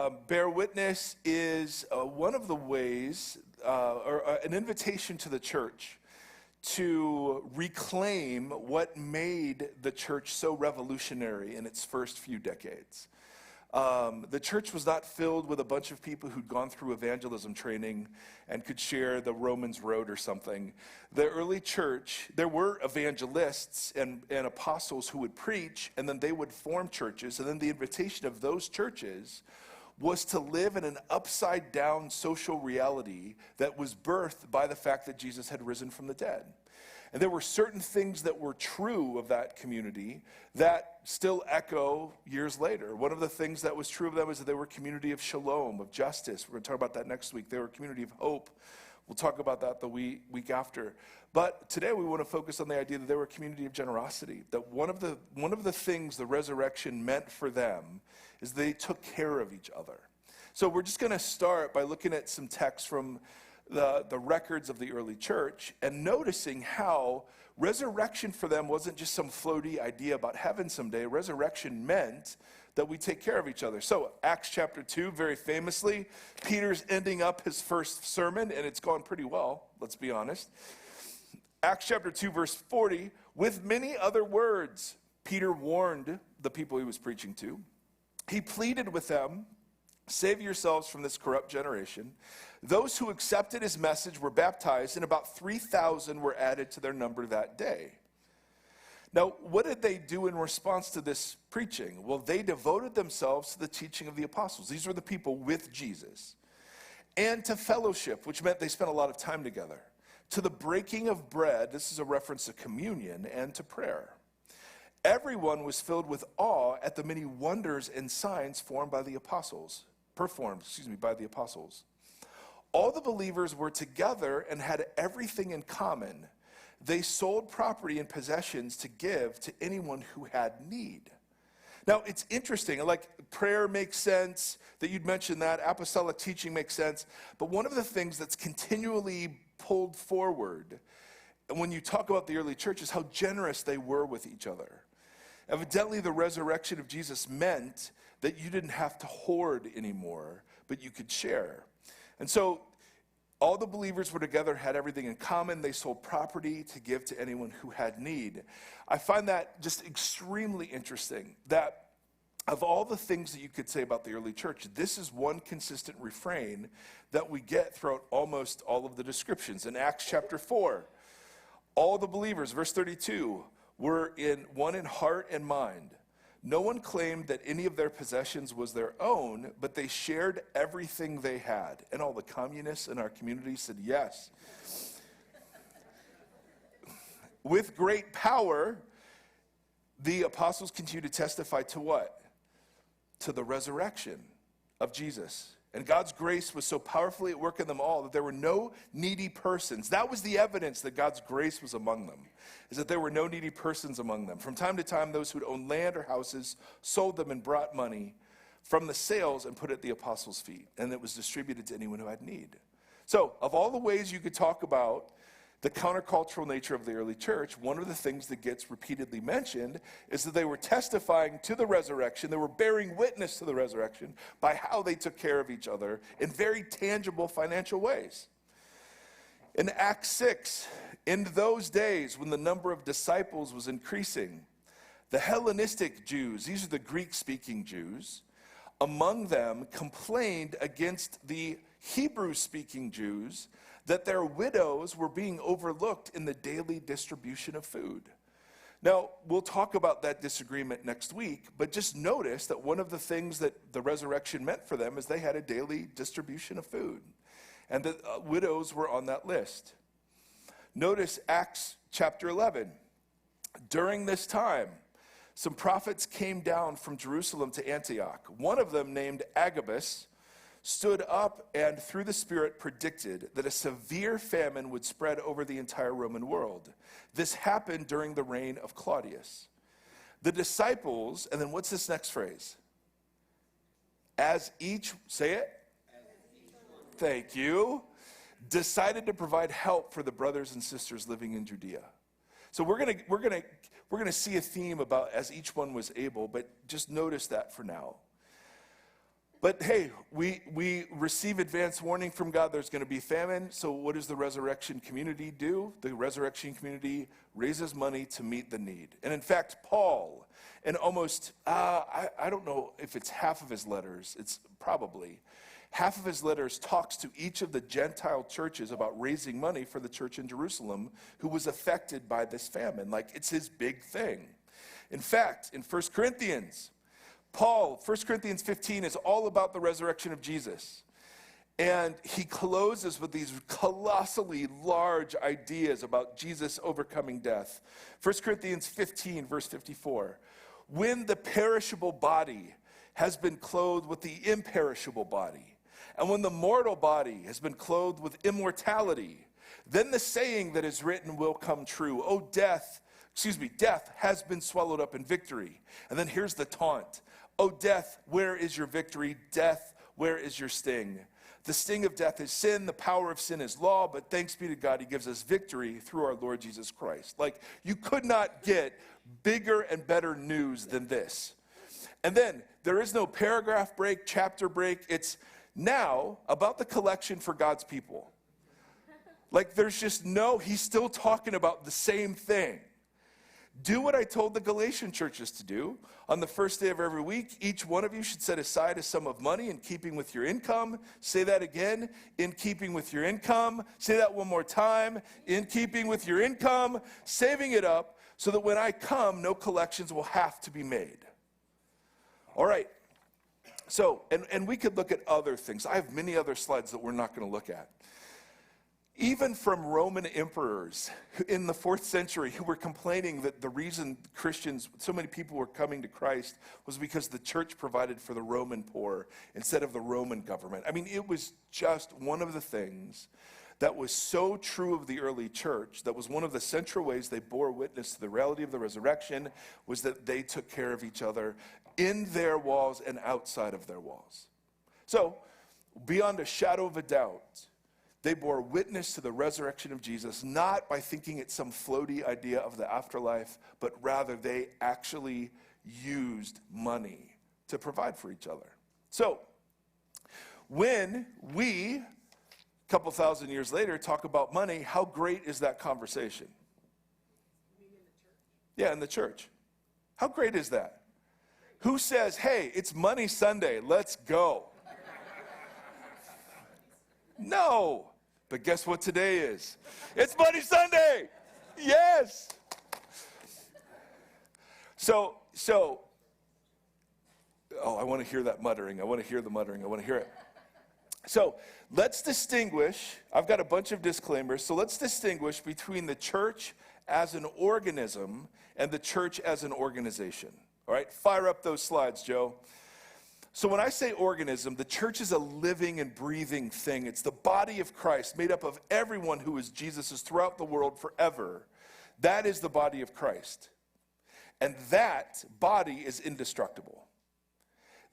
Bear witness is one of the ways, or an invitation to the church to reclaim what made the church so revolutionary in its first few decades. The church was not filled with a bunch of people who'd gone through evangelism training and could share the Romans road or something. The early church, there were evangelists and apostles who would preach, and then they would form churches, and then the invitation of those churches was to live in an upside-down social reality that was birthed by the fact that Jesus had risen from the dead. And there were certain things that were true of that community that still echo years later. One of the things that was true of them is that they were a community of shalom, of justice. We're going to talk about that next week. They were a community of hope. We'll talk about that the week after. But today we want to focus on the idea that they were a community of generosity. That one of the things the resurrection meant for them is they took care of each other. So we're just going to start by looking at some texts from the records of the early church and noticing how resurrection for them wasn't just some floaty idea about heaven someday. Resurrection meant that we take care of each other. So Acts chapter 2, very famously, Peter's ending up his first sermon, and it's gone pretty well, let's be honest. Acts chapter 2, verse 40, with many other words, Peter warned the people he was preaching to. He pleaded with them, save yourselves from this corrupt generation. Those who accepted his message were baptized, and about 3,000 were added to their number that day. Now, what did they do in response to this preaching? Well, they devoted themselves to the teaching of the apostles. These were the people with Jesus. And to fellowship, which meant they spent a lot of time together. To the breaking of bread, this is a reference to communion, and to prayer. Everyone was filled with awe at the many wonders and signs performed by the apostles. All the believers were together and had everything in common. They sold property and possessions to give to anyone who had need. Now, it's interesting, like prayer makes sense, that you'd mention that, apostolic teaching makes sense, but one of the things that's continually pulled forward when you talk about the early church is how generous they were with each other. Evidently, the resurrection of Jesus meant that you didn't have to hoard anymore, but you could share. And so all the believers were together, had everything in common. They sold property to give to anyone who had need. I find that just extremely interesting, that of all the things that you could say about the early church, this is one consistent refrain that we get throughout almost all of the descriptions. In Acts chapter 4, all the believers, verse 32, were one in heart and mind. No one claimed that any of their possessions was their own, but they shared everything they had. And all the communists in our community said yes. With great power, the apostles continued to testify to what? To the resurrection of Jesus. And God's grace was so powerfully at work in them all that there were no needy persons. That was the evidence that God's grace was among them, is that there were no needy persons among them. From time to time, those who'd owned land or houses sold them and brought money from the sales and put it at the apostles' feet. And it was distributed to anyone who had need. So, of all the ways you could talk about the countercultural nature of the early church, one of the things that gets repeatedly mentioned is that they were testifying to the resurrection. They were bearing witness to the resurrection by how they took care of each other in very tangible financial ways. In Acts 6, in those days when the number of disciples was increasing, the Hellenistic Jews, these are the Greek-speaking Jews, among them complained against the Hebrew-speaking Jews that their widows were being overlooked in the daily distribution of food. Now, we'll talk about that disagreement next week, but just notice that one of the things that the resurrection meant for them is they had a daily distribution of food, and the widows were on that list. Notice Acts chapter 11. During this time, some prophets came down from Jerusalem to Antioch. One of them, named Agabus, stood up and through the Spirit predicted that a severe famine would spread over the entire Roman world. This happened during the reign of Claudius. The disciples, and then what's this next phrase? Say it. Thank you. Decided to provide help for the brothers and sisters living in Judea. So we're gonna see a theme about as each one was able, but just notice that for now. But hey, we receive advance warning from God there's going to be famine. So what does the resurrection community do? The resurrection community raises money to meet the need. And in fact, Paul, in almost, I don't know if it's half of his letters, it's probably, half of his letters talks to each of the Gentile churches about raising money for the church in Jerusalem who was affected by this famine. Like, it's his big thing. In fact, in 1 Corinthians, Paul, 1 Corinthians 15 is all about the resurrection of Jesus. And he closes with these colossally large ideas about Jesus overcoming death. 1 Corinthians 15, verse 54. When the perishable body has been clothed with the imperishable body, and when the mortal body has been clothed with immortality, then the saying that is written will come true. Oh, death has been swallowed up in victory. And then here's the taunt. Oh, death, where is your victory? Death, where is your sting? The sting of death is sin. The power of sin is law. But thanks be to God, he gives us victory through our Lord Jesus Christ. Like, you could not get bigger and better news than this. And then there is no paragraph break, chapter break. It's now about the collection for God's people. Like, there's just he's still talking about the same thing. Do what I told the Galatian churches to do. On the first day of every week, each one of you should set aside a sum of money in keeping with your income. Say that again, in keeping with your income. Say that one more time, in keeping with your income. Saving it up so that when I come, no collections will have to be made. All right. So, and we could look at other things. I have many other slides that we're not going to look at. Even from Roman emperors in the 4th century who were complaining that the reason Christians, so many people were coming to Christ, was because the church provided for the Roman poor instead of the Roman government. I mean, it was just one of the things that was so true of the early church, that was one of the central ways they bore witness to the reality of the resurrection, was that they took care of each other in their walls and outside of their walls. So, beyond a shadow of a doubt, they bore witness to the resurrection of Jesus, not by thinking it's some floaty idea of the afterlife, but rather they actually used money to provide for each other. So, when we, a couple thousand years later, talk about money, how great is that conversation? You mean in the church? Yeah, in the church. How great is that? Who says, hey, it's Money Sunday, let's go? No. But guess what today is? It's Money Sunday. Yes. So, I want to hear that muttering. I want to hear the muttering. I want to hear it. So let's distinguish. I've got a bunch of disclaimers. So let's distinguish between the church as an organism and the church as an organization. All right, fire up those slides, Joe. So when I say organism, the church is a living and breathing thing. It's the body of Christ made up of everyone who is Jesus's throughout the world forever. That is the body of Christ. And that body is indestructible.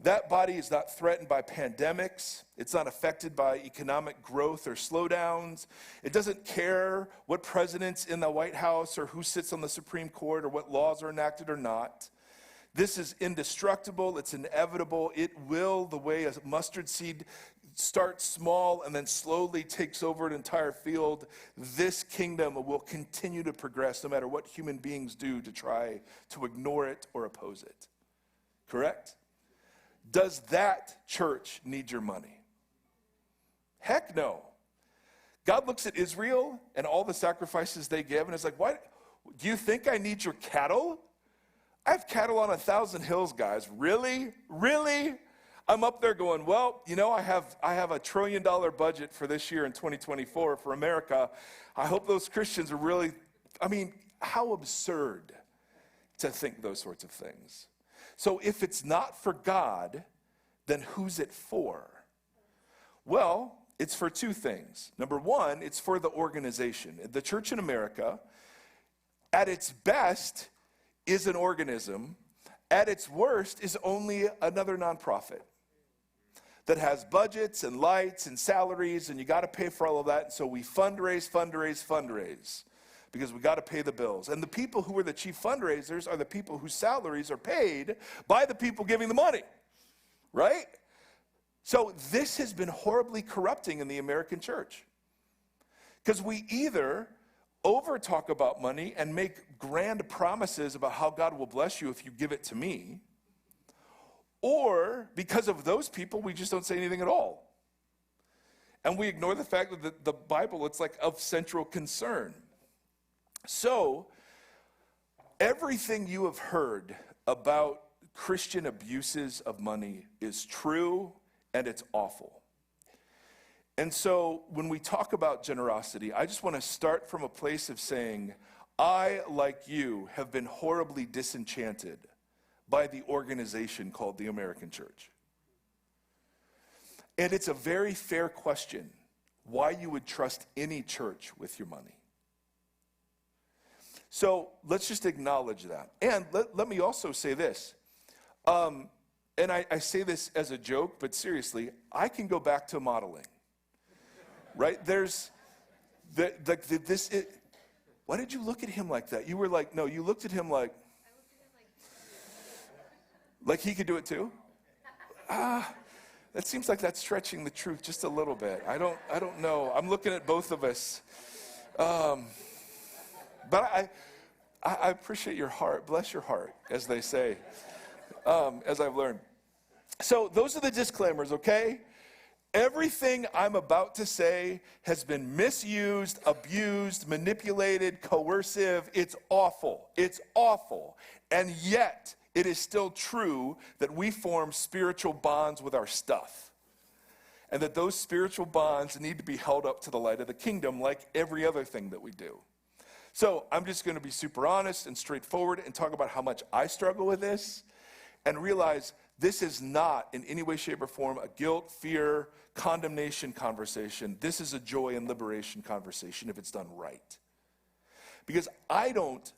That body is not threatened by pandemics. It's not affected by economic growth or slowdowns. It doesn't care what president's in the White House or who sits on the Supreme Court or what laws are enacted or not. This is indestructible, it's inevitable. It will, the way a mustard seed starts small and then slowly takes over an entire field, this kingdom will continue to progress no matter what human beings do to try to ignore it or oppose it. Correct? Does that church need your money? Heck no. God looks at Israel and all the sacrifices they give and is like, what? Do you think I need your cattle? I have cattle on 1,000 hills, guys. Really? Really? I'm up there going, well, you know, I have $1 trillion budget for this year in 2024 for America. I hope those Christians are really, I mean, how absurd to think those sorts of things. So if it's not for God, then who's it for? Well, it's for two things. Number one, it's for the organization. The church in America, at its best, is an organism. At its worst, is only another nonprofit that has budgets and lights and salaries, and you got to pay for all of that. And so we fundraise, because we got to pay the bills. And the people who are the chief fundraisers are the people whose salaries are paid by the people giving the money, right? So this has been horribly corrupting in the American church. Because we either over talk about money and make grand promises about how God will bless you if you give it to me, or because of those people, we just don't say anything at all. And we ignore the fact that the Bible, it's like of central concern. So, everything you have heard about Christian abuses of money is true and it's awful. And so when we talk about generosity, I just want to start from a place of saying, I, like you, have been horribly disenchanted by the organization called the American church. And it's a very fair question why you would trust any church with your money. So let's just acknowledge that. And let me also say this. And I say this as a joke, but seriously, I can go back to modeling. Right? There's this. Why did you look at him like that? You were like, no, you looked at him like he could do it too? That seems like that's stretching the truth just a little bit. I don't know. I'm looking at both of us. But I appreciate your heart. Bless your heart, as they say, as I've learned. So those are the disclaimers, okay? Everything I'm about to say has been misused, abused, manipulated, coercive. It's awful. It's awful. And yet, it is still true that we form spiritual bonds with our stuff. And that those spiritual bonds need to be held up to the light of the kingdom like every other thing that we do. So I'm just going to be super honest and straightforward and talk about how much I struggle with this and realize this is not in any way, shape, or form a guilt, fear, condemnation conversation. This is a joy and liberation conversation if it's done right. Because I don't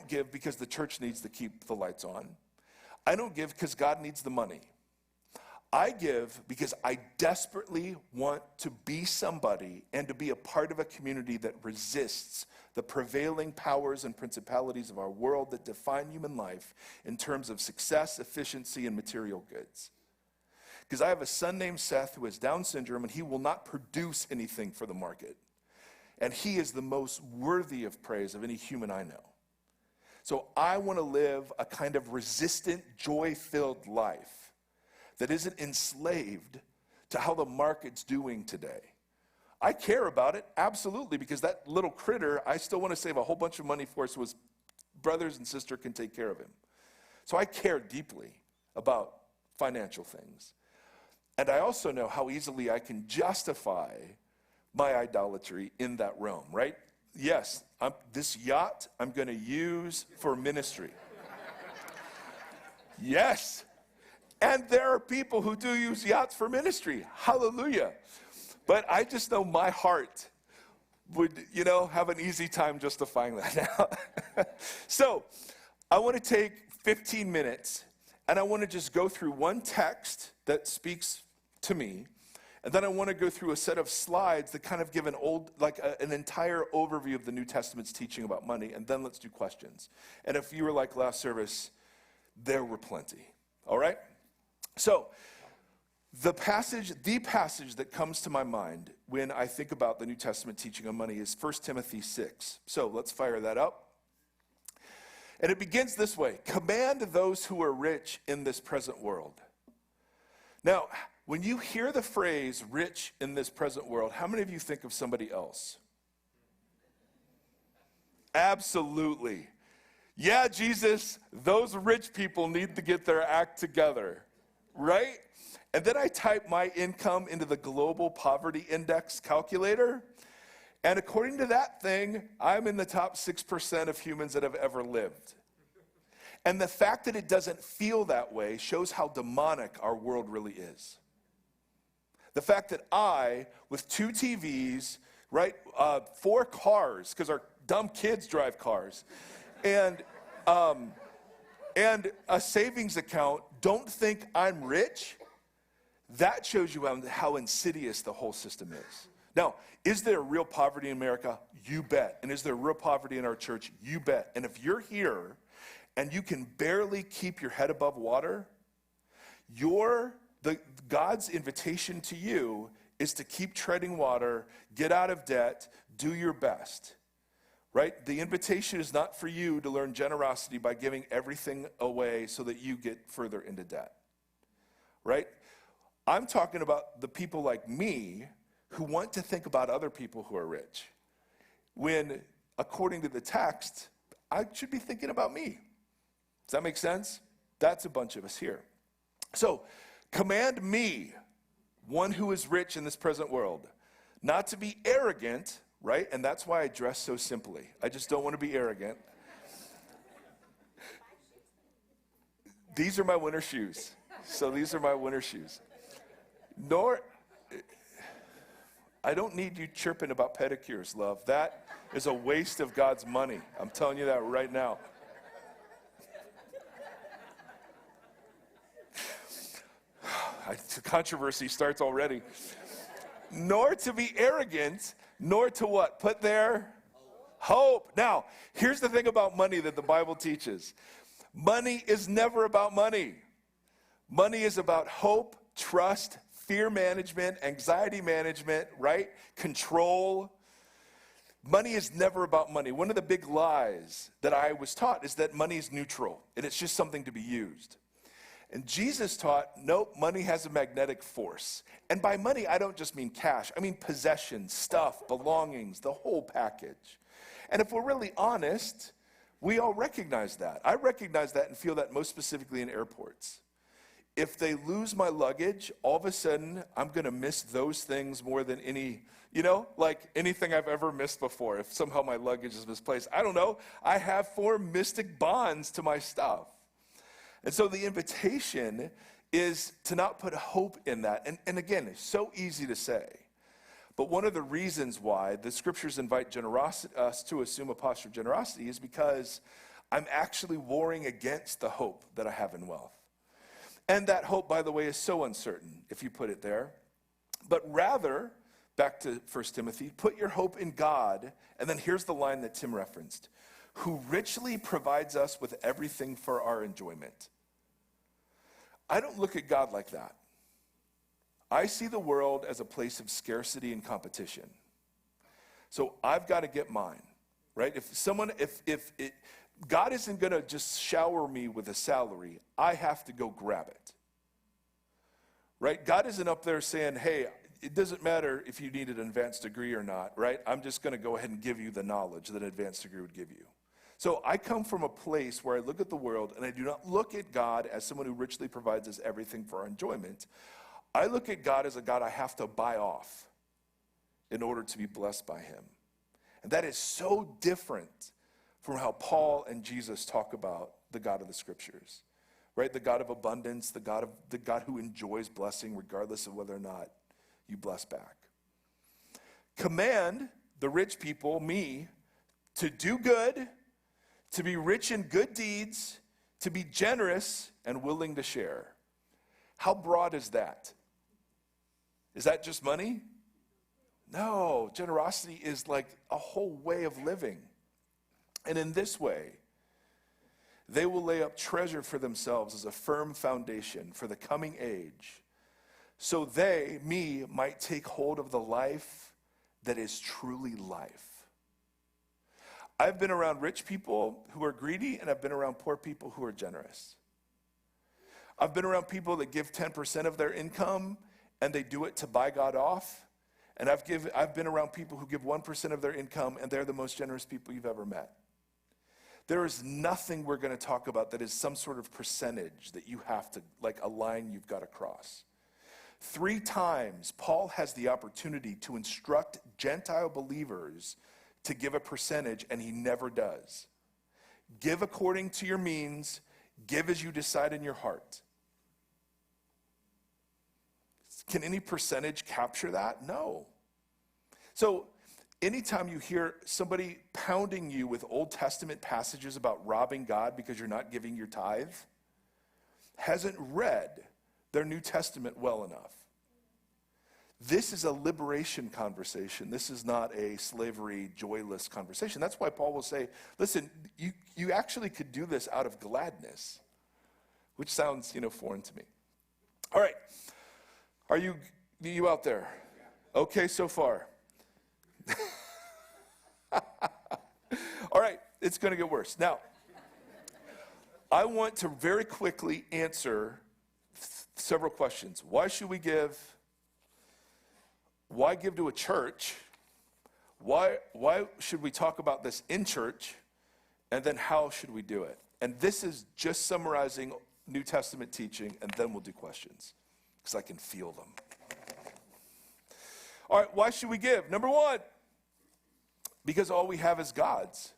give because the church needs to keep the lights on. I don't give because God needs the money. I give because I desperately want to be somebody and to be a part of a community that resists the prevailing powers and principalities of our world that define human life in terms of success, efficiency, and material goods. Because I have a son named Seth who has Down syndrome, and he will not produce anything for the market. And he is the most worthy of praise of any human I know. So I want to live a kind of resistant, joy-filled life that isn't enslaved to how the market's doing today. I care about it, absolutely, because that little critter, I still want to save a whole bunch of money for so his brothers and sister can take care of him. So I care deeply about financial things. And I also know how easily I can justify my idolatry in that realm, right? Yes, this yacht I'm going to use for ministry. Yes. And there are people who do use yachts for ministry. Hallelujah. But I just know my heart would, have an easy time justifying that now. So I want to take 15 minutes and I want to just go through one text that speaks to me. And then I want to go through a set of slides that kind of give an entire overview of the New Testament's teaching about money. And then let's do questions. And if you were like last service, there were plenty. All right? So the passage that comes to my mind when I think about the New Testament teaching on money is 1 Timothy 6. So let's fire that up. And it begins this way: command those who are rich in this present world. Now, when you hear the phrase rich in this present world, how many of you think of somebody else? Absolutely. Yeah, Jesus, those rich people need to get their act together, right? And then I type my income into the Global Poverty Index calculator, and according to that thing, I'm in the top 6% of humans that have ever lived. And the fact that it doesn't feel that way shows how demonic our world really is. The fact that I, with 2 TVs, right, 4 cars, because our dumb kids drive cars, and a savings account, don't think I'm rich, that shows you how insidious the whole system is. Now, is there real poverty in America? You bet. And is there real poverty in our church? You bet. And if you're here and you can barely keep your head above water, your God's invitation to you is to keep treading water, get out of debt, do your best. Right? The invitation is not for you to learn generosity by giving everything away so that you get further into debt. Right? I'm talking about the people like me who want to think about other people who are rich. When, according to the text, I should be thinking about me. Does that make sense? That's a bunch of us here. So, command me, one who is rich in this present world, not to be arrogant, right? And that's why I dress so simply. I just don't want to be arrogant. These are my winter shoes. So these are my winter shoes. Nor, I don't need you chirping about pedicures, love. That is a waste of God's money. I'm telling you that right now. The controversy starts already. Nor to be arrogant, nor to what? Put their hope. Now, here's the thing about money that the Bible teaches. Money is never about money. Money is about hope, trust, fear management, anxiety management, right? Control. Money is never about money. One of the big lies that I was taught is that money is neutral and it's just something to be used. And Jesus taught, nope, money has a magnetic force. And by money, I don't just mean cash. I mean possessions, stuff, belongings, the whole package. And if we're really honest, we all recognize that. I recognize that and feel that most specifically in airports. If they lose my luggage, all of a sudden, I'm going to miss those things more than any, like anything I've ever missed before. If somehow my luggage is misplaced, I don't know. I have formed mystic bonds to my stuff. And so the invitation is to not put hope in that. And again, it's so easy to say. But one of the reasons why the scriptures invite us to assume a posture of generosity is because I'm actually warring against the hope that I have in wealth. And that hope, by the way, is so uncertain, if you put it there. But rather, back to 1 Timothy, put your hope in God. And then here's the line that Tim referenced. Who richly provides us with everything for our enjoyment. I don't look at God like that. I see the world as a place of scarcity and competition. So I've got to get mine, right? If God isn't going to just shower me with a salary, I have to go grab it, right? God isn't up there saying, hey, it doesn't matter if you need an advanced degree or not, right? I'm just going to go ahead and give you the knowledge that an advanced degree would give you. So I come from a place where I look at the world and I do not look at God as someone who richly provides us everything for our enjoyment. I look at God as a God I have to buy off in order to be blessed by him. And that is so different from how Paul and Jesus talk about the God of the scriptures, right? The God of abundance, the God who enjoys blessing regardless of whether or not you bless back. Command the rich people, me, to do good, to be rich in good deeds, to be generous and willing to share. How broad is that? Is that just money? No, generosity is like a whole way of living. And in this way, they will lay up treasure for themselves as a firm foundation for the coming age, so they, me, might take hold of the life that is truly life. I've been around rich people who are greedy, and I've been around poor people who are generous. I've been around people that give 10% of their income, and they do it to buy God off. And I've been around people who give 1% of their income, and they're the most generous people you've ever met. There is nothing we're going to talk about that is some sort of percentage that you have to, like a line you've got to cross. 3 times, Paul has the opportunity to instruct Gentile believers to give a percentage, and he never does. Give according to your means. Give as you decide in your heart. Can any percentage capture that? No. So anytime you hear somebody pounding you with Old Testament passages about robbing God because you're not giving your tithe, hasn't read their New Testament well enough. This is a liberation conversation. This is not a slavery, joyless conversation. That's why Paul will say, listen, you actually could do this out of gladness, which sounds, foreign to me. All right. Are you out there? Okay so far. All right, it's going to get worse. Now, I want to very quickly answer several questions. Why should we give? Why give to a church? Why should we talk about this in church? And then how should we do it? And this is just summarizing New Testament teaching, and then we'll do questions, because I can feel them. All right, why should we give? Number one, because all we have is God's.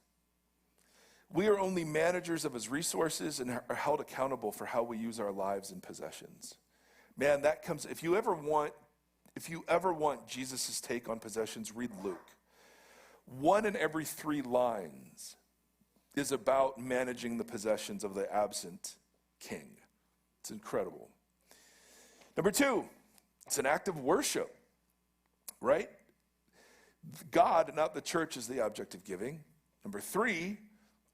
We are only managers of his resources and are held accountable for how we use our lives and possessions. Man, that comes, if you ever want Jesus' take on possessions, read Luke. 1 in every 3 lines is about managing the possessions of the absent king. It's incredible. Number 2, it's an act of worship, right? God, not the church, is the object of giving. Number 3,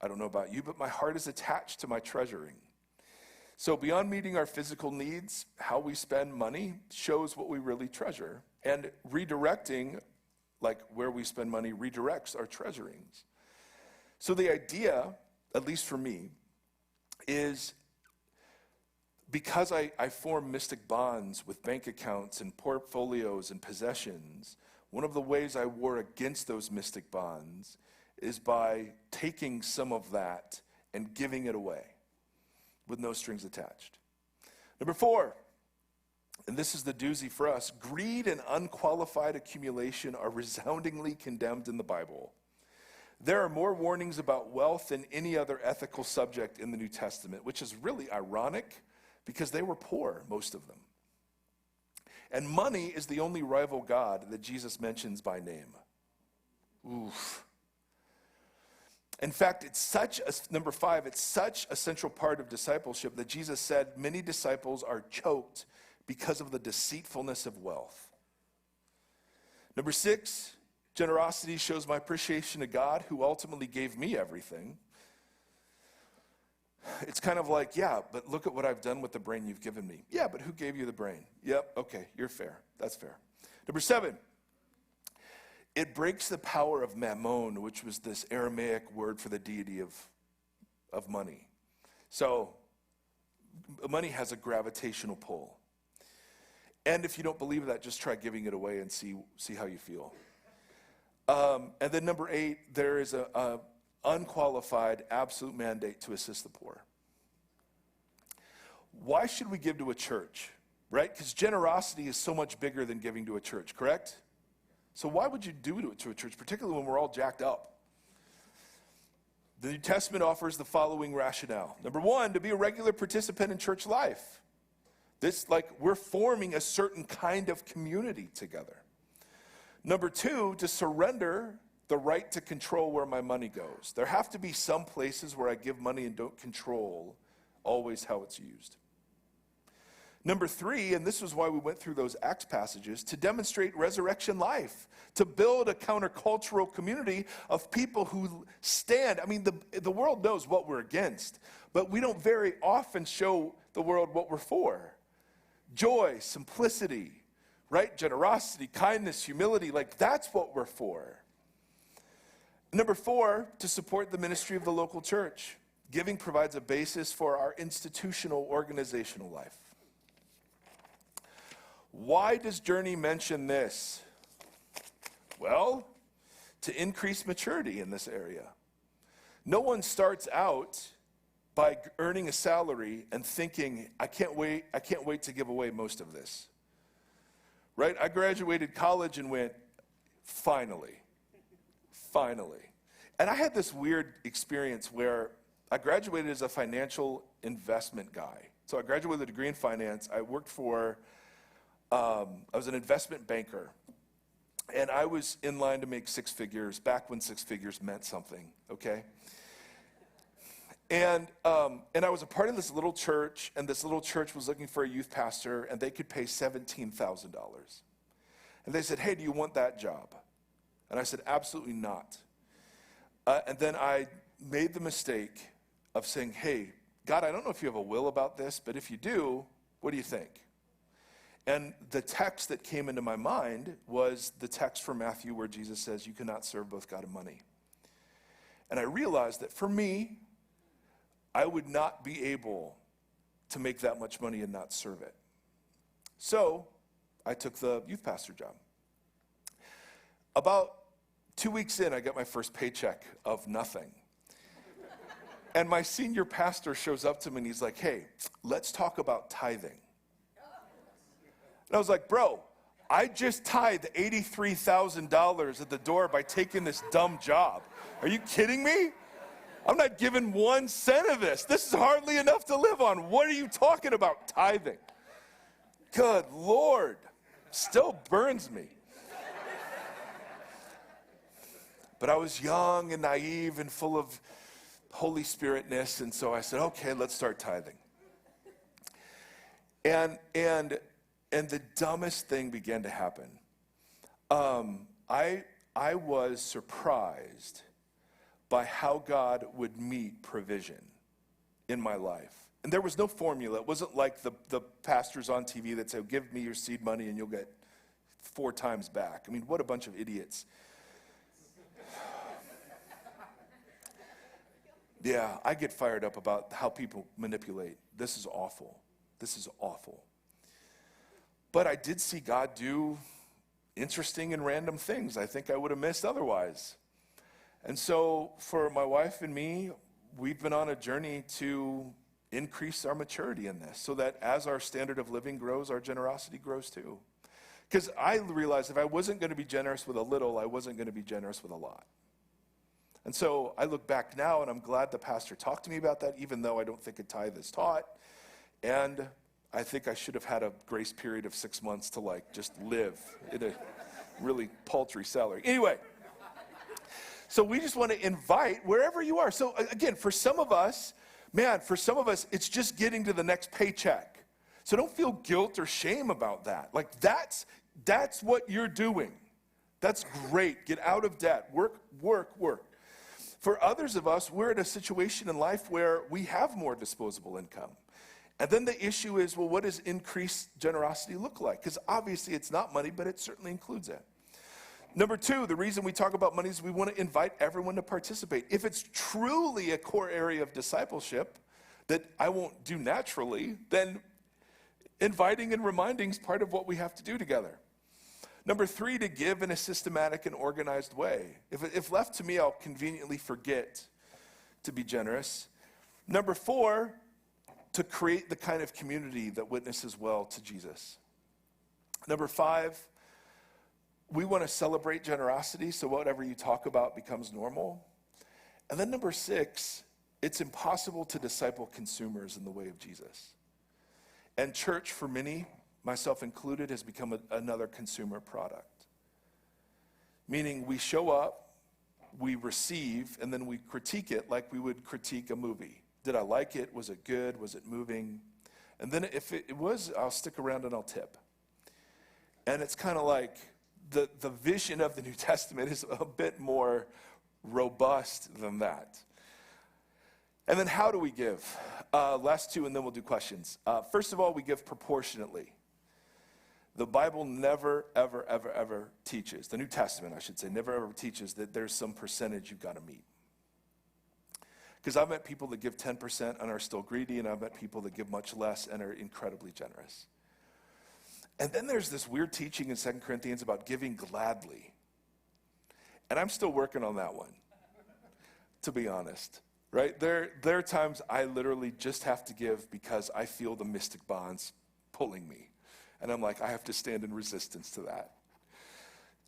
I don't know about you, but my heart is attached to my treasuring. So beyond meeting our physical needs, how we spend money shows what we really treasure. And redirecting, like where we spend money, redirects our treasurings. So the idea, at least for me, is because I form mystic bonds with bank accounts and portfolios and possessions, one of the ways I war against those mystic bonds is by taking some of that and giving it away with no strings attached. Number 4, and this is the doozy for us, greed and unqualified accumulation are resoundingly condemned in the Bible. There are more warnings about wealth than any other ethical subject in the New Testament, which is really ironic because they were poor, most of them. And money is the only rival god that Jesus mentions by name. Oof. In fact, number 5, it's such a central part of discipleship that Jesus said many disciples are choked because of the deceitfulness of wealth. Number 6, generosity shows my appreciation to God who ultimately gave me everything. It's kind of like, yeah, but look at what I've done with the brain you've given me. Yeah, but who gave you the brain? Yep, okay, you're fair. That's fair. Number 7, it breaks the power of mammon, which was this Aramaic word for the deity of money. So money has a gravitational pull. And if you don't believe that, just try giving it away and see how you feel. And then number 8, there is a unqualified, absolute mandate to assist the poor. Why should we give to a church, right? Because generosity is so much bigger than giving to a church, correct? So why would you do it to a church, particularly when we're all jacked up? The New Testament offers the following rationale. Number 1, to be a regular participant in church life. This, like, we're forming a certain kind of community together. Number 2, to surrender the right to control where my money goes. There have to be some places where I give money and don't control always how it's used. Number 3, and this is why we went through those Acts passages, to demonstrate resurrection life, to build a countercultural community of people who stand. I mean, the world knows what we're against, but we don't very often show the world what we're for. Joy, simplicity, right? Generosity, kindness, humility, like that's what we're for. Number 4, to support the ministry of the local church. Giving provides a basis for our institutional organizational life. Why does Journey mention this? Well, to increase maturity in this area. No one starts out by earning a salary and thinking, I can't wait to give away most of this. Right? I graduated college and went, finally. And I had this weird experience where I graduated as a financial investment guy. So I graduated with a degree in finance. I worked for I was an investment banker, and I was in line to make 6 figures, back when 6 figures meant something, okay? And I was a part of this little church, and this little church was looking for a youth pastor, and they could pay $17,000. And they said, hey, do you want that job? And I said, absolutely not. And then I made the mistake of saying, hey, God, I don't know if you have a will about this, but if you do, what do you think? And the text that came into my mind was the text from Matthew where Jesus says, you cannot serve both God and money. And I realized that for me, I would not be able to make that much money and not serve it. So I took the youth pastor job. About 2 weeks in, I got my first paycheck of nothing. And my senior pastor shows up to me and he's like, hey, let's talk about tithing. And I was like, bro, I just tithed $83,000 at the door by taking this dumb job. Are you kidding me? I'm not giving 1 cent of this. This is hardly enough to live on. What are you talking about, tithing? Good Lord. Still burns me. But I was young and naive and full of Holy Spiritness, and so I said, okay, let's start tithing. And the dumbest thing began to happen. I was surprised by how God would meet provision in my life. And there was no formula. It wasn't like the pastors on TV that said, give me your seed money and you'll get 4 times back. I mean, what a bunch of idiots. Yeah, I get fired up about how people manipulate. This is awful. This is awful. But I did see God do interesting and random things I think I would have missed otherwise. And so for my wife and me, we've been on a journey to increase our maturity in this so that as our standard of living grows, our generosity grows too. Because I realized if I wasn't going to be generous with a little, I wasn't going to be generous with a lot. And so I look back now and I'm glad the pastor talked to me about that, even though I don't think a tithe is taught. And I think I should have had a grace period of 6 months to just live in a really paltry salary. Anyway, so we just want to invite wherever you are. So again, for some of us, it's just getting to the next paycheck. So don't feel guilt or shame about that. That's what you're doing. That's great. Get out of debt. Work. For others of us, we're in a situation in life where we have more disposable income. And then the issue is, well, what does increased generosity look like? Because obviously it's not money, but it certainly includes it. Number 2, the reason we talk about money is we want to invite everyone to participate. If it's truly a core area of discipleship that I won't do naturally, then inviting and reminding is part of what we have to do together. Number 3, to give in a systematic and organized way. If left to me, I'll conveniently forget to be generous. Number 4, to create the kind of community that witnesses well to Jesus. Number 5, we want to celebrate generosity, so whatever you talk about becomes normal. And then number 6, it's impossible to disciple consumers in the way of Jesus. And church, for many, myself included, has become another consumer product. Meaning we show up, we receive, and then we critique it like we would critique a movie. Did I like it? Was it good? Was it moving? And then if it was, I'll stick around and I'll tip. And it's kind of like the vision of the New Testament is a bit more robust than that. And then how do we give? Last 2, and then we'll do questions. First of all, we give proportionately. The Bible never, ever, ever, ever teaches, the New Testament, I should say, never, ever teaches that there's some percentage you've got to meet. Because I've met people that give 10% and are still greedy, and I've met people that give much less and are incredibly generous. And then there's this weird teaching in 2 Corinthians about giving gladly. And I'm still working on that one, to be honest. Right? There are times I literally just have to give because I feel the mystic bonds pulling me. And I'm like, I have to stand in resistance to that.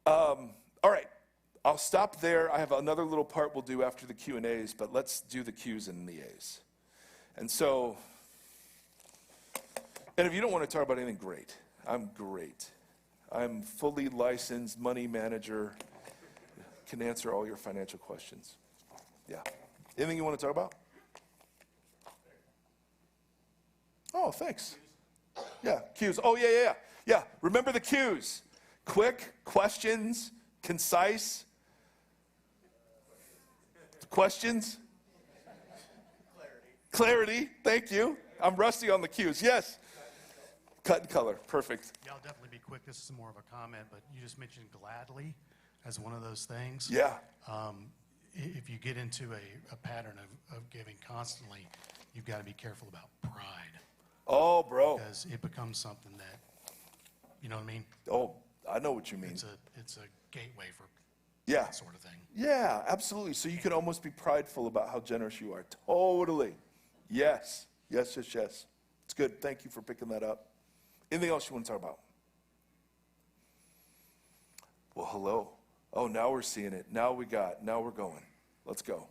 All right, I'll stop there. I have another little part we'll do after the Q&As, but let's do the Q's and the A's. And so, and if you don't want to talk about anything, great. I'm great. I'm fully licensed money manager, can answer all your financial questions. Yeah. Anything you want to talk about? Oh, thanks. Yeah, Q's. Oh, yeah. Yeah, remember the Q's. Quick, questions, concise. Questions? Clarity, thank you. I'm rusty on the Q's. Yes. Cut and color, perfect. Yeah, I'll definitely be quick. This is more of a comment, but you just mentioned gladly as one of those things. Yeah. If you get into a pattern of giving constantly, you've got to be careful about pride. Oh, bro. Because it becomes something that, you know what I mean? Oh, I know what you mean. It's a gateway for Yeah. that sort of thing. Yeah, absolutely. So you can almost be prideful about how generous you are. Totally. Yes. Yes, yes, yes. It's good. Thank you for picking that up. Anything else you want to talk about? Well, hello. Oh, now we're seeing it. Now we're going. Let's go.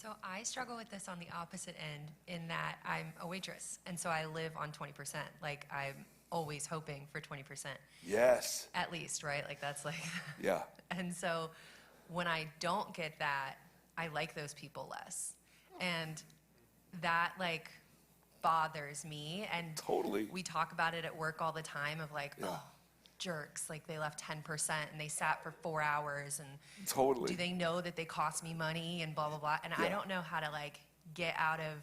So I struggle with this on the opposite end in that I'm a waitress, and so I live on 20%. Like, I'm always hoping for 20%. Yes. At least, right? Like, that's like... Yeah. And so when I don't get that, I like those people less. And that, like, bothers me. And Totally. we talk about it at work all the time of like, Yeah. oh, jerks, like they left 10% and they sat for 4 hours, and Totally. do they know that they cost me money and blah, blah, blah. And Yeah. I don't know how to like get out of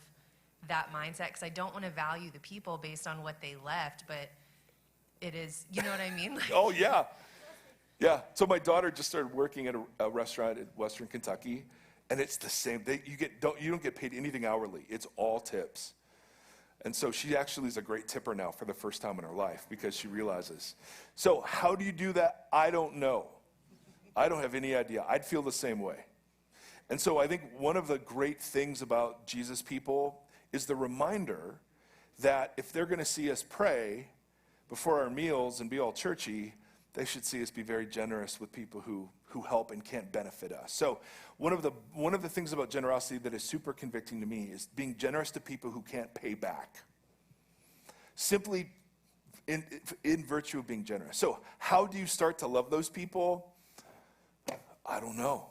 that mindset, because I don't want to value the people based on what they left, but it is, you know what I mean? Like, Oh, yeah. Yeah. So my daughter just started working at a restaurant in Western Kentucky, and it's the same. You don't get paid anything hourly. It's all tips. And so she actually is a great tipper now for the first time in her life, because she realizes. So how do you do that? I don't know. I don't have any idea. I'd feel the same way. And so I think one of the great things about Jesus people is the reminder that if they're going to see us pray before our meals and be all churchy, they should see us be very generous with people who help and can't benefit us. So one of the things about generosity that is super convicting to me is being generous to people who can't pay back. Simply in virtue of being generous. So how do you start to love those people? I don't know.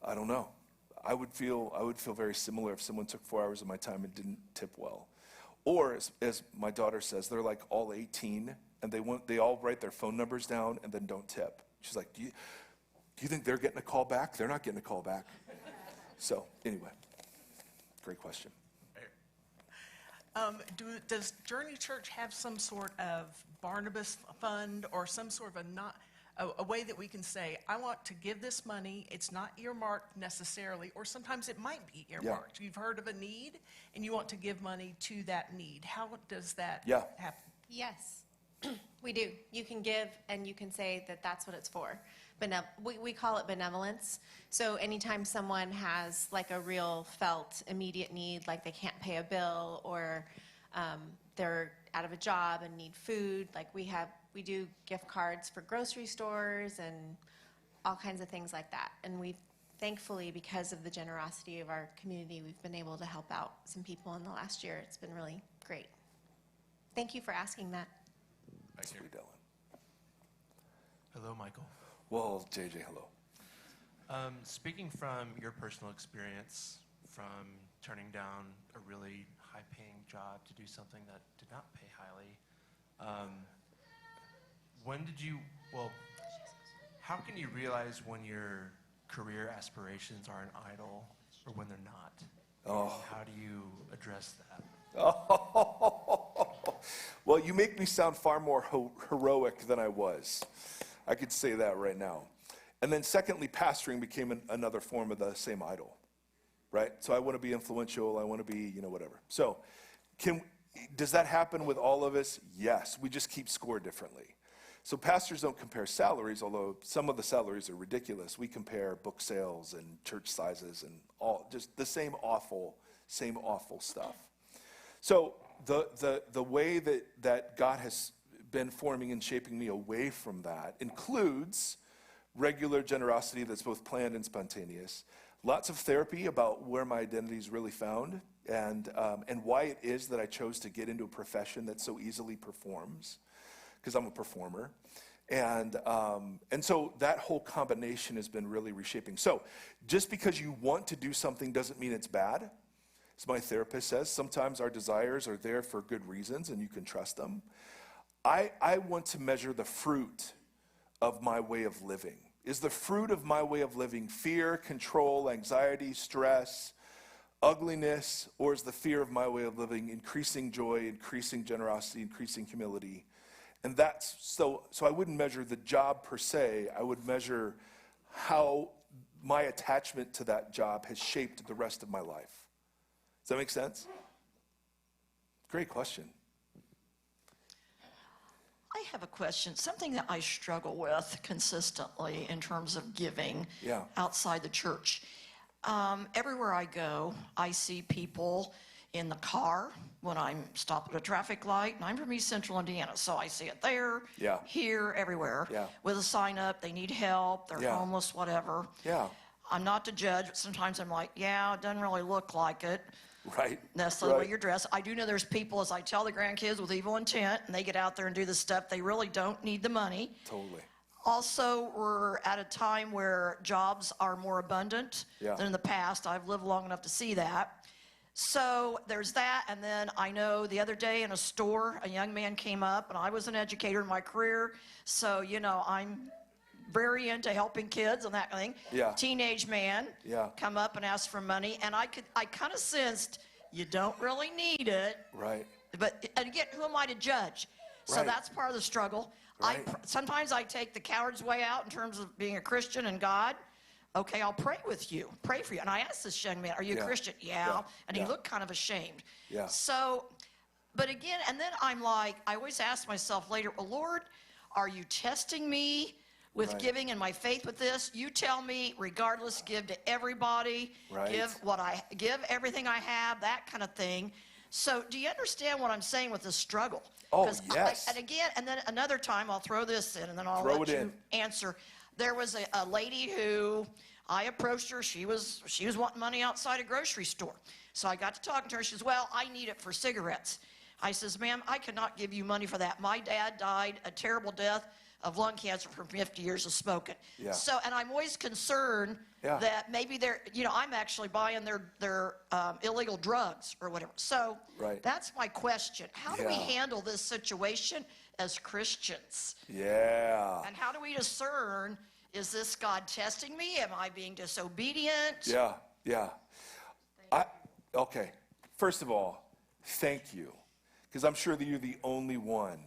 I would feel very similar if someone took 4 hours of my time and didn't tip well. Or as my daughter says, they're like all 18 and they all write their phone numbers down and then don't tip. She's like, do you think they're getting a call back? They're not getting a call back. So anyway, great question. Does Journey Church have some sort of Barnabas fund or some sort of a way that we can say, I want to give this money, it's not earmarked necessarily, or sometimes it might be earmarked. You've heard of a need and you want to give money to that need. How does that happen? Yes, we do. You can give and you can say that that's what it's for. We call it benevolence. So anytime someone has like a real felt immediate need, like they can't pay a bill or they're out of a job and need food, like we do gift cards for grocery stores and all kinds of things like that. And we've thankfully, because of the generosity of our community, we've been able to help out some people in the last year. It's been really great. Thank you for asking that. Thank you, Dylan. Hello, Michael. Well, JJ, hello. Speaking from your personal experience, from turning down a really high-paying job to do something that did not pay highly, how can you realize when your career aspirations are an idol or when they're not? Oh. How do you address that? Well, you make me sound far more heroic than I was. I could say that right now. And then secondly, pastoring became another form of the same idol, right? So I want to be influential. I want to be, whatever. So does that happen with all of us? Yes. We just keep score differently. So pastors don't compare salaries, although some of the salaries are ridiculous. We compare book sales and church sizes and all, just the same awful stuff. So the way that God has been forming and shaping me away from that includes regular generosity that's both planned and spontaneous, lots of therapy about where my identity is really found and why it is that I chose to get into a profession that so easily performs, because I'm a performer. And so that whole combination has been really reshaping. So just because you want to do something doesn't mean it's bad. As my therapist says, sometimes our desires are there for good reasons and you can trust them. I want to measure the fruit of my way of living. Is the fruit of my way of living fear, control, anxiety, stress, ugliness, or is the fear of my way of living increasing joy, increasing generosity, increasing humility? And that's, so I wouldn't measure the job per se, I would measure how my attachment to that job has shaped the rest of my life. Does that make sense? Great question. I have a question, something that I struggle with consistently in terms of giving outside the church. Everywhere I go, I see people in the car when I'm stopped at a traffic light, and I'm from East Central Indiana, so I see it there, here, everywhere, with a sign up, they need help, they're homeless, whatever. I'm not to judge, but sometimes I'm like, it doesn't really look like it. Right. Necessarily the way you're dressed. I do know there's people, as I tell the grandkids, with evil intent, and they get out there and do the stuff. They really don't need the money. Totally. Also, we're at a time where jobs are more abundant than in the past. I've lived long enough to see that. So there's that, and then I know the other day in a store, a young man came up, and I was an educator in my career, so, you know, I'm very into helping kids and that kind of thing. Teenage man come up and ask for money, and I kind of sensed you don't really need it. Right. But and again, who am I to judge? So that's part of the struggle. Right. Sometimes I take the coward's way out in terms of being a Christian and God. Okay, I'll pray with you, pray for you. And I asked this young man, "Are you a Christian?" And he looked kind of ashamed. So, but again, and then I'm like, I always ask myself later, well, Lord, are you testing me with giving and my faith with this? You tell me, regardless, give to everybody, give everything I have, that kind of thing. So do you understand what I'm saying with this struggle? Oh, yes. And again, and then another time, I'll throw this in, and then I'll let you answer. There was a lady who I approached her. She was wanting money outside a grocery store. So I got to talking to her. She says, well, I need it for cigarettes. I says, ma'am, I cannot give you money for that. My dad died a terrible death of lung cancer from 50 years of smoking. So, and I'm always concerned that maybe they're, you know, I'm actually buying their illegal drugs or whatever. So that's my question. How do we handle this situation as Christians? And how do we discern, is this God testing me? Am I being disobedient? Okay. First of all, thank you. Because I'm sure that you're the only one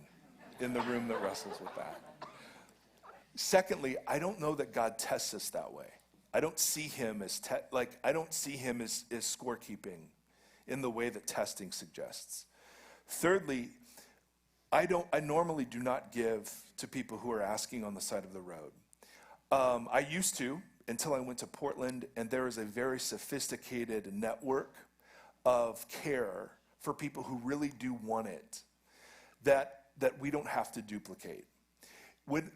in the room that wrestles with that. Secondly, I don't know that God tests us that way. I don't see him as I don't see him as scorekeeping in the way that testing suggests. Thirdly, I normally do not give to people who are asking on the side of the road. I used to until I went to Portland, and there is a very sophisticated network of care for people who really do want it that we don't have to duplicate.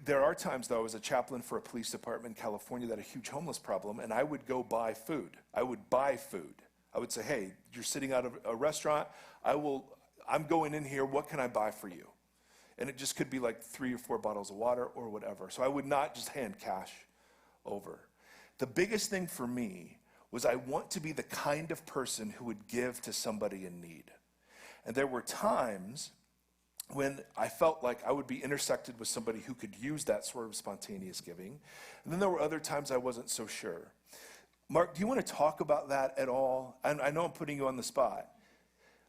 There are times, though, I was a chaplain for a police department in California that had a huge homeless problem, and I would go buy food. I would buy food. I would say, hey, you're sitting out of a restaurant. I'm going in here. What can I buy for you? And it just could be like 3 or 4 bottles of water or whatever. So I would not just hand cash over. The biggest thing for me was I want to be the kind of person who would give to somebody in need. And there were times when I felt like I would be intersected with somebody who could use that sort of spontaneous giving. And then there were other times I wasn't so sure. Mark, do you want to talk about that at all? I know I'm putting you on the spot,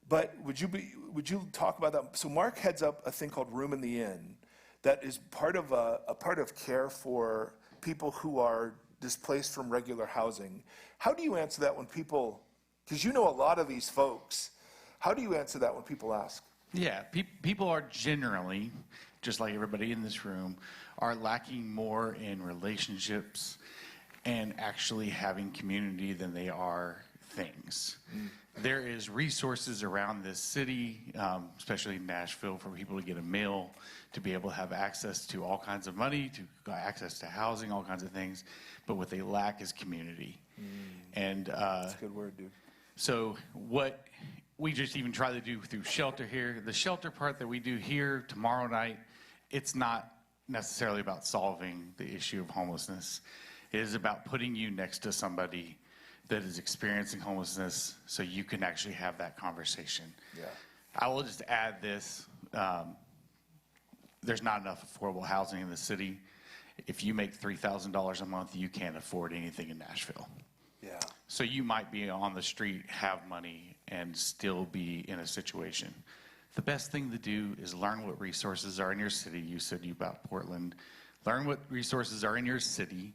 but would you talk about that? So Mark heads up a thing called Room in the Inn that is part of a part of care for people who are displaced from regular housing. How do you answer that when people, because you know a lot of these folks, how do you answer that when people ask? Yeah, people are generally, just like everybody in this room, are lacking more in relationships and actually having community than they are things. There is resources around this city, especially in Nashville, for people to get a meal, to be able to have access to all kinds of money, to access to housing, all kinds of things. But what they lack is community. And that's a good word, dude. So what we just even try to do through shelter here, the shelter part that we do here tomorrow night, it's not necessarily about solving the issue of homelessness. It is about putting you next to somebody that is experiencing homelessness so you can actually have that conversation. I will just add this. There's not enough affordable housing in the city. If you make $3,000 a month, you can't afford anything in Nashville. So you might be on the street, have money, and still be in a situation. The best thing to do is learn what resources are in your city. You said you about Portland. Learn what resources are in your city,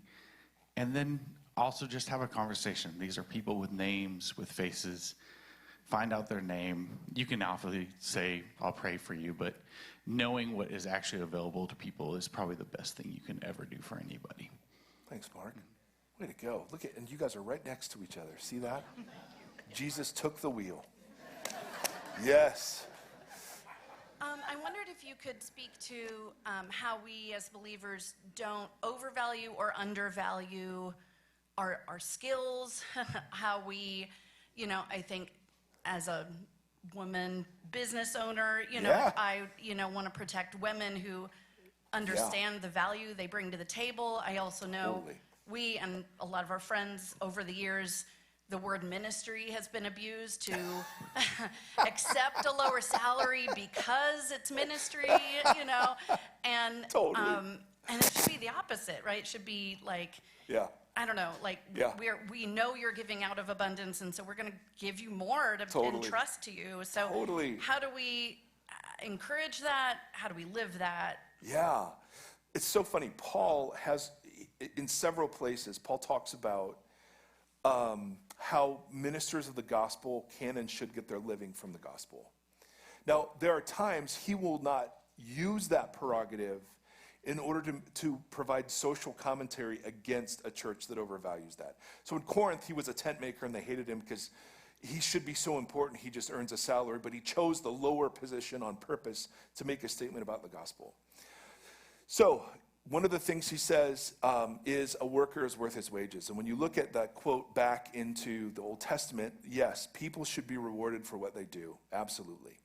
and then also just have a conversation. These are people with names, with faces. Find out their name. You can awfully say, I'll pray for you, but knowing what is actually available to people is probably the best thing you can ever do for anybody. Thanks, Mark. Way to go. Look at, and you guys are right next to each other. See that? Jesus took the wheel. Yes. I wondered if you could speak to how we as believers don't overvalue or undervalue our skills, how we, I think as a woman business owner, Yeah. I, want to protect women who understand the value they bring to the table. I also know Totally. we and a lot of our friends over the years, the word ministry has been abused to accept a lower salary because it's ministry, and Totally. and it should be the opposite, right? It should be like, Yeah. I don't know, like Yeah. we know you're giving out of abundance, and so we're going to give you more to Totally. entrust to you. So Totally. how do we encourage that? How do we live that? Yeah. It's so funny. Paul has, in several places, Paul talks about how ministers of the gospel can and should get their living from the gospel. Now, there are times he will not use that prerogative in order to provide social commentary against a church that overvalues that. So in Corinth, he was a tent maker, and they hated him because he should be so important, he just earns a salary, but he chose the lower position on purpose to make a statement about the gospel. So one of the things he says is a worker is worth his wages. And when you look at that quote back into the Old Testament, yes, people should be rewarded for what they do, absolutely.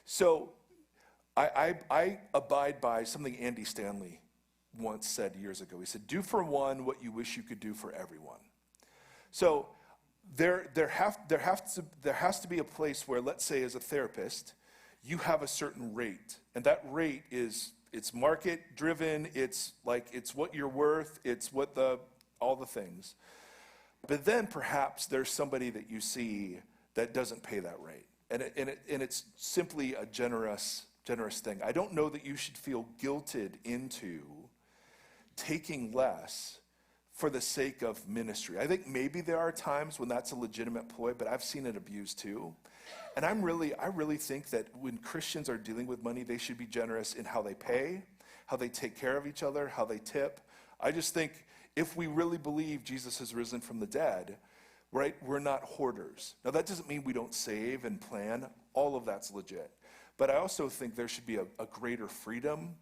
So I abide by something Andy Stanley once said years ago. He said, do for one what you wish you could do for everyone. So there has to be a place where, let's say as a therapist, you have a certain rate, and that rate is, it's market driven, it's what you're worth, it's what all the things. But then perhaps there's somebody that you see that doesn't pay that rate. And it's simply a generous thing. I don't know that you should feel guilted into taking less for the sake of ministry. I think maybe there are times when that's a legitimate ploy, but I've seen it abused too. And I really think that when Christians are dealing with money, they should be generous in how they pay, how they take care of each other, how they tip. I just think if we really believe Jesus has risen from the dead, right, we're not hoarders. Now that doesn't mean we don't save and plan. All of that's legit. But I also think there should be a greater freedom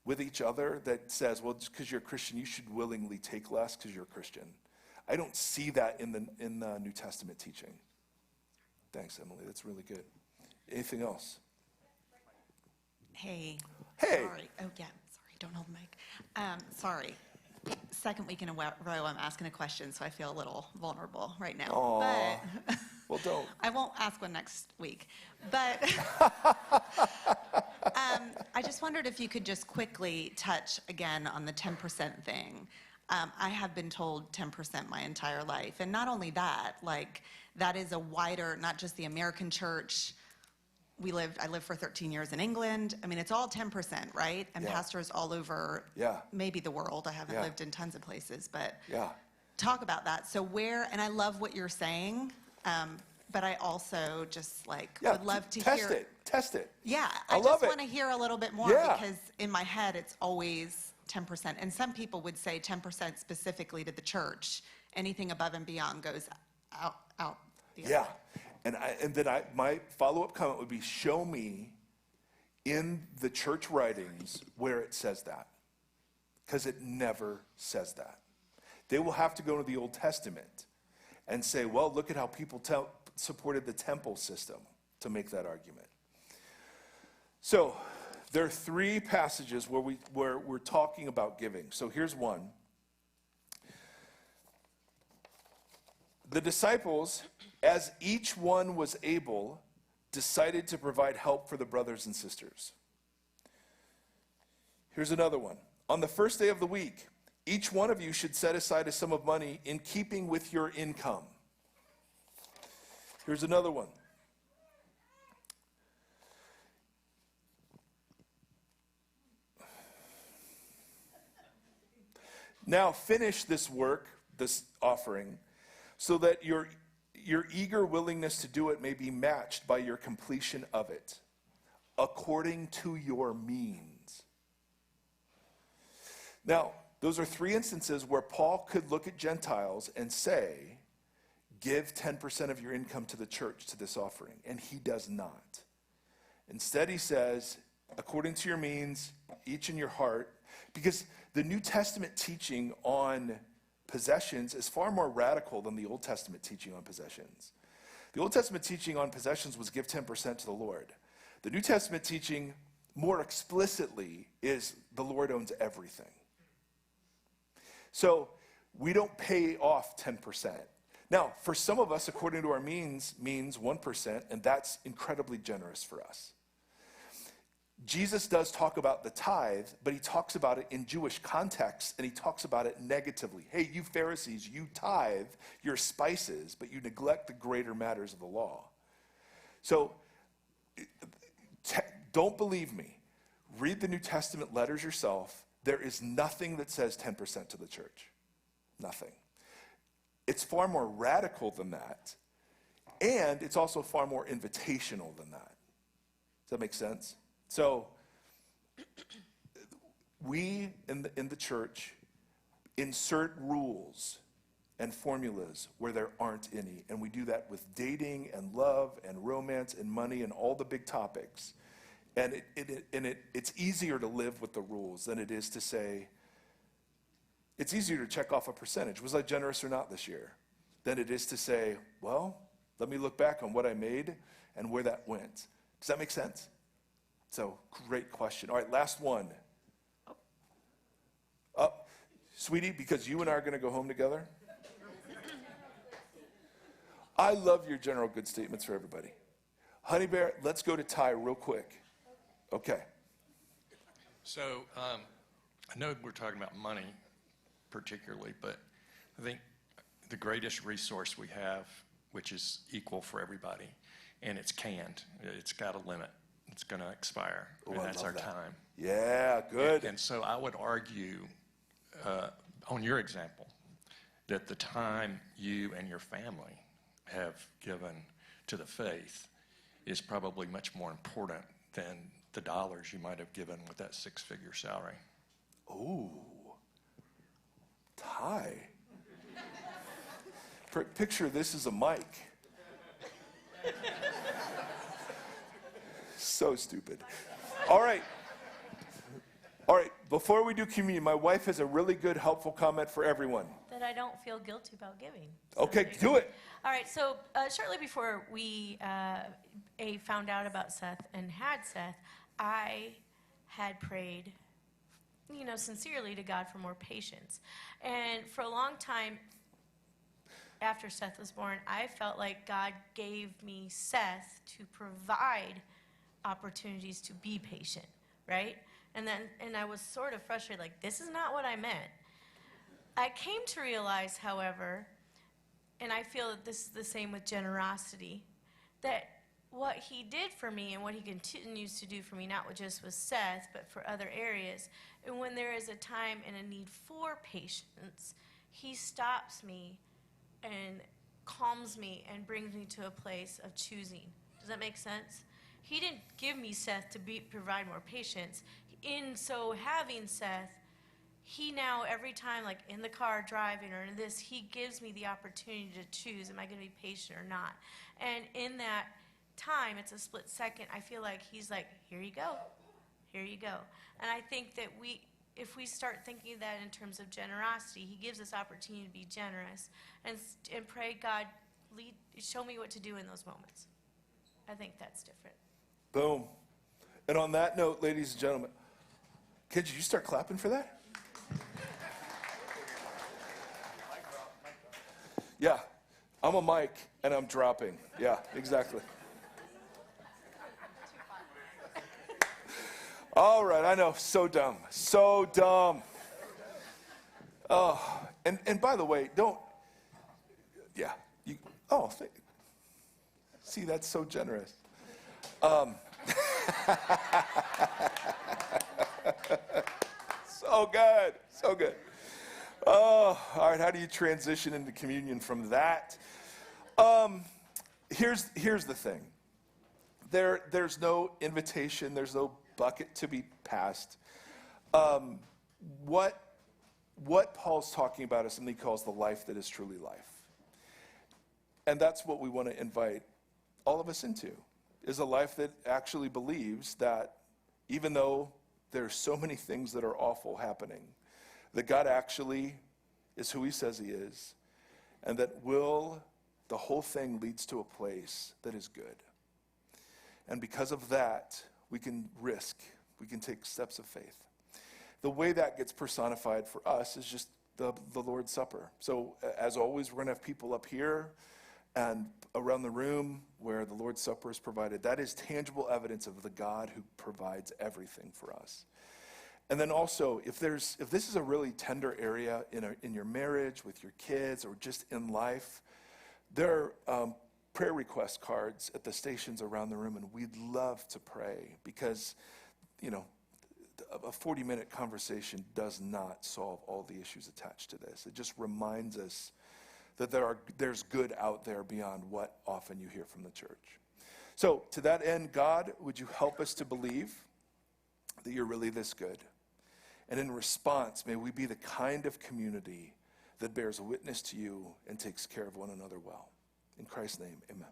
with each other that says, well, just because you're a Christian, you should willingly take less because you're a Christian. I don't see that in the New Testament teaching. Thanks, Emily. That's really good. Anything else? Hey. Hey. Sorry. Oh, yeah. Sorry. Don't hold the mic. Sorry. Second week in a row, I'm asking a question, so I feel a little vulnerable right now. Aw. But Well, don't. I won't ask one next week. But I just wondered if you could just quickly touch again on the 10% thing. I have been told 10% my entire life. And not only that, like, that is a wider, not just the American church. I lived for 13 years in England. I mean, it's all 10%, right? And Yeah. pastors all over, Yeah. maybe the world. I haven't Yeah. lived in tons of places, but Yeah. talk about that. So and I love what you're saying, but I also just Yeah. would love to test hear. Test it. Yeah, I I love just it. want to hear a little bit more Yeah. because in my head it's always 10%. And some people would say 10% specifically to the church. Anything above and beyond goes out the other Yeah. way. And then my follow-up comment would be, show me in the church writings where it says that. Because it never says that. They will have to go to the Old Testament and say, well, look at how people supported the temple system to make that argument. So there are 3 passages where we're talking about giving. So here's one. The disciples, as each one was able, decided to provide help for the brothers and sisters. Here's another one. On the first day of the week, each one of you should set aside a sum of money in keeping with your income. Here's another one. Now finish this work, this offering, so that your eager willingness to do it may be matched by your completion of it, according to your means. Now, those are three instances where Paul could look at Gentiles and say, give 10% of your income to the church, to this offering, and he does not. Instead, he says, according to your means, each in your heart, because the New Testament teaching on possessions is far more radical than the Old Testament teaching on possessions. The Old Testament teaching on possessions was give 10% to the Lord. The New Testament teaching, more explicitly, is the Lord owns everything. So we don't pay off 10%. Now, for some of us, according to our means 1%, and that's incredibly generous for us. Jesus does talk about the tithe, but he talks about it in Jewish context, and he talks about it negatively. Hey, you Pharisees, you tithe your spices, but you neglect the greater matters of the law. So, don't believe me. Read the New Testament letters yourself. There is nothing that says 10% to the church. Nothing. It's far more radical than that, and it's also far more invitational than that. Does that make sense? So, we in the church insert rules and formulas where there aren't any, and we do that with dating and love and romance and money and all the big topics. And it's easier to live with the rules than it is to say, it's easier to check off a percentage. Was I generous or not this year? Than it is to say, well, let me look back on what I made and where that went. Does that make sense? So, great question. All right, last one. Sweetie, because you and I are going to go home together. I love your general good statements for everybody. Honey Bear, let's go to Ty real quick. Okay. So, I know we're talking about money particularly, but I think the greatest resource we have, which is equal for everybody, and it's canned. It's got a limit. It's going to expire, and that's our time. Yeah, good. And so I would argue, on your example, that the time you and your family have given to the faith is probably much more important than the dollars you might have given with that six-figure salary. Ooh, Ty. Picture this as a mic. So stupid. All right. Before we do communion, my wife has a really good, helpful comment for everyone. That I don't feel guilty about giving. Okay, do it. All right, so shortly before we found out about Seth and had Seth, I had prayed, sincerely to God for more patience. And for a long time, after Seth was born, I felt like God gave me Seth to provide opportunities to be patient, right? And I was sort of frustrated, like, this is not what I meant. I came to realize, however, and I feel that this is the same with generosity, that what he did for me and what he continues to do for me, not just with Seth, but for other areas, and when there is a time and a need for patience, he stops me and calms me and brings me to a place of choosing. Does that make sense? He didn't give me Seth to provide more patience. In so having Seth, he now, every time, like in the car driving or in this, he gives me the opportunity to choose, am I going to be patient or not? And in that time, it's a split second, I feel like he's like, here you go. Here you go. And I think that if we start thinking that in terms of generosity, he gives us opportunity to be generous and pray, God, show me what to do in those moments. I think that's different. Boom. And on that note, ladies and gentlemen, kids, you start clapping for that? Yeah, I'm a mic and I'm dropping. Yeah, exactly. All right, I know, so dumb. Oh, and by the way, See, that's so generous. So good, so good. Oh, all right, how do you transition into communion from that? Here's the thing. There's no invitation, there's no bucket to be passed. What Paul's talking about is something he calls the life that is truly life. And that's what we want to invite all of us into, is a life that actually believes that even though there's so many things that are awful happening, that God actually is who he says he is, and that the whole thing leads to a place that is good. And because of that, we can take steps of faith. The way that gets personified for us is just the Lord's Supper. So as always, we're going to have people up here and around the room where the Lord's Supper is provided. That is tangible evidence of the God who provides everything for us. And then also, if this is a really tender area in your marriage, with your kids, or just in life, there are prayer request cards at the stations around the room, and we'd love to pray because, a 40-minute conversation does not solve all the issues attached to this. It just reminds us that there's good out there beyond what often you hear from the church. So to that end, God, would you help us to believe that you're really this good? And in response, may we be the kind of community that bears witness to you and takes care of one another well. In Christ's name, amen.